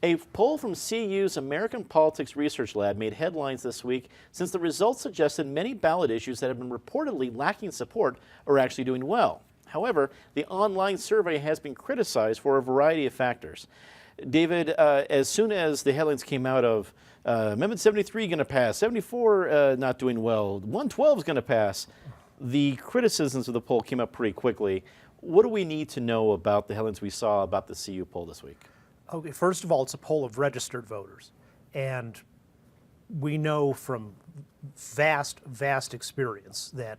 A poll from CU's American Politics Research Lab made headlines this week since the results suggested many ballot issues that have been reportedly lacking support are actually doing well. However, the online survey has been criticized for a variety of factors. David, as soon as the headlines came out of Amendment 73 going to pass, 74 not doing well, 112 is going to pass, the criticisms of the poll came up pretty quickly. What do we need to know about the headlines we saw about the CU poll this week? Okay, first of all, it's a poll of registered voters. And we know from vast experience that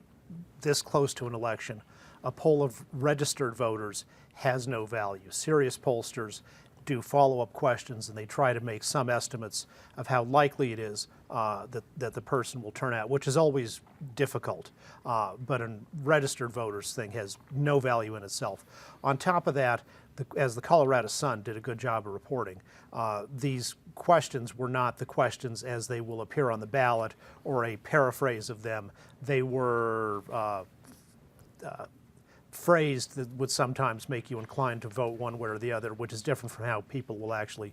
this close to an election, a poll of registered voters has no value. Serious pollsters do follow-up questions and they try to make some estimates of how likely it is that the person will turn out, which is always difficult. But a registered voters thing has no value in itself. On top of that, as the Colorado Sun did a good job of reporting, these questions were not the questions as they will appear on the ballot or a paraphrase of them. They were phrased that would sometimes make you inclined to vote one way or the other, which is different from how people will actually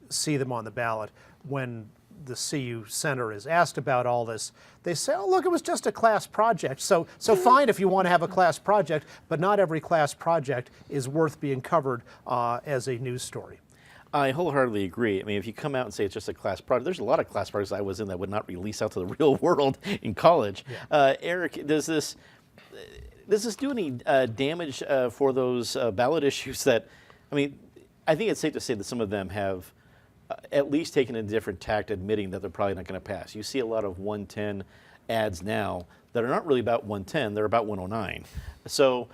see them on the ballot. When the CU Center is asked about all this, they say, oh, look, it was just a class project. So fine if you want to have a class project, but not every class project is worth being covered as a news story. I wholeheartedly agree. I mean, if you come out and say it's just a class project, there's a lot of class projects I was in that would not release out to the real world in college. Yeah. Eric, does this do any damage for those ballot issues that, I mean, I think it's safe to say that some of them have at least taken a different tact admitting that they're probably not going to pass. You see a lot of 110 ads now that are not really about 110, they're about 109. So,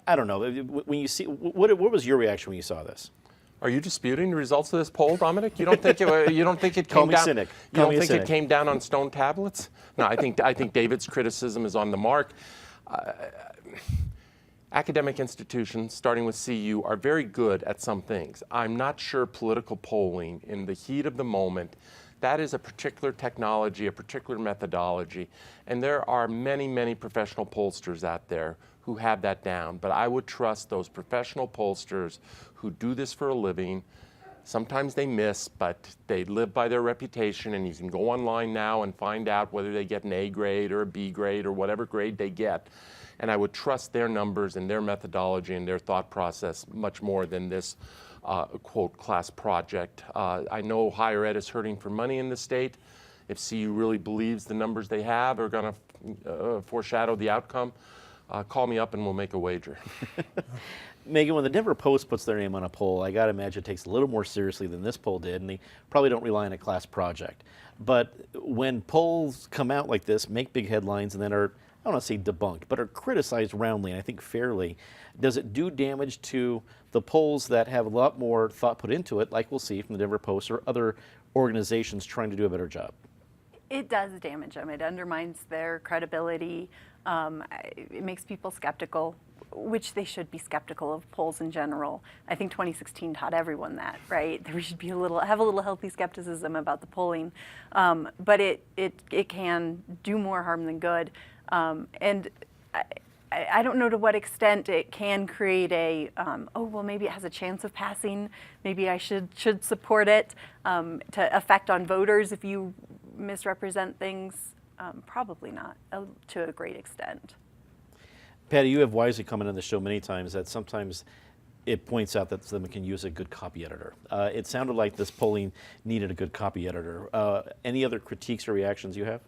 I don't know, when you see, what was your reaction when you saw this? Are you disputing the results of this poll, Dominic? You don't think it Call came me down? cynic. You don't think it came down on stone tablets? No, I think David's criticism is on the mark. Academic institutions, starting with CU, are very good at some things. I'm not sure political polling in the heat of the moment, that is a particular technology, a particular methodology, and there are many professional pollsters out there who have that down. But I would trust those professional pollsters who do this for a living. Sometimes they miss, but they live by their reputation, and you can go online now and find out whether they get an A grade or a B grade or whatever grade they get. And I would trust their numbers and their methodology and their thought process much more than this, quote, class project. I know higher ed is hurting for money in the state. If CU really believes the numbers they have are going to foreshadow the outcome, call me up and we'll make a wager. Megan, when the Denver Post puts their name on a poll, I got to imagine it takes a little more seriously than this poll did, and they probably don't rely on a class project. But when polls come out like this, make big headlines, and then are, I don't want to say debunked, but are criticized roundly, and I think fairly, does it do damage to the polls that have a lot more thought put into it, like we'll see from the Denver Post or other organizations trying to do a better job? It does damage them. It undermines their credibility. It makes people skeptical, which they should be skeptical of polls in general. I think 2016 taught everyone that, right? That we should be have a little healthy skepticism about the polling, but it can do more harm than good. And I don't know to what extent it can create a, oh, well, maybe it has a chance of passing. Maybe I should support it, to effect on voters if you misrepresent things. Probably not to a great extent. Patty, you have wisely commented on the show many times that sometimes it points out that someone can use a good copy editor. It sounded like this polling needed a good copy editor. Any other critiques or reactions you have?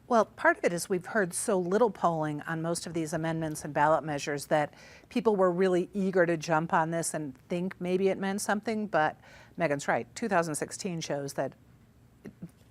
Well, part of it is we've heard so little polling on most of these amendments and ballot measures that people were really eager to jump on this and think maybe it meant something, but Megan's right. 2016 shows that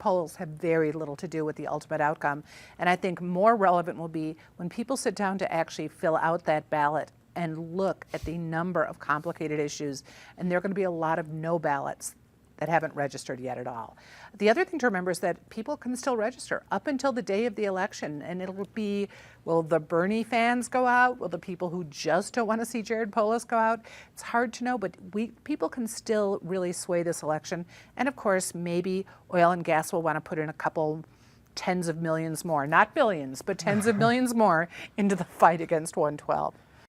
polls have very little to do with the ultimate outcome. And I think more relevant will be when people sit down to actually fill out that ballot and look at the number of complicated issues, and there are going to be a lot of no ballots that haven't registered yet at all. The other thing to remember is that people can still register up until the day of the election, and it'll be, will the Bernie fans go out? Will the people who just don't want to see Jared Polis go out? It's hard to know, but people can still really sway this election. And of course, maybe oil and gas will want to put in a couple tens of millions more, not billions, but tens of millions more into the fight against 112.